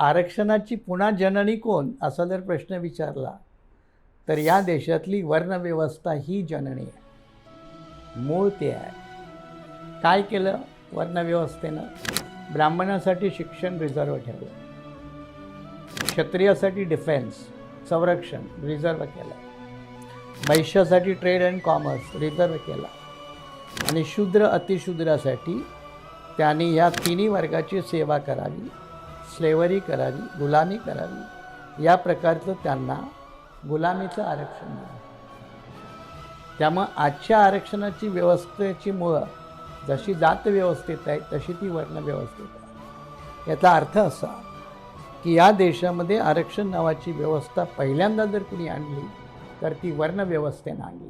आरक्षणाची पुन्हा जननी कोण असा जर प्रश्न विचारला तर या देशातली वर्णव्यवस्था ही जननी आहे, मूळ ते आहे. काय केलं वर्णव्यवस्थेनं? ब्राह्मणासाठी शिक्षण रिझर्व ठेवलं, क्षत्रियासाठी डिफेन्स संरक्षण रिझर्व केलं, वैश्यासाठी ट्रेड अँड कॉमर्स रिझर्व केला आणि शूद्र अतिशूद्रासाठी त्यांनी या तिन्ही वर्गाची सेवा करावी, स्लेवरी करावी, गुलामी करावी, या प्रकारचं त्यांना गुलामीचं आरक्षण दिलं. त्यामुळं आजच्या आरक्षणाची व्यवस्थेची मुळं जशी जात व्यवस्थेत आहे तशी ती वर्ण व्यवस्थेत आहे. याचा अर्थ असा की या देशामध्ये आरक्षण नावाची व्यवस्था पहिल्यांदा जर कुणी आणली तर ती वर्ण व्यवस्थेनं आणली.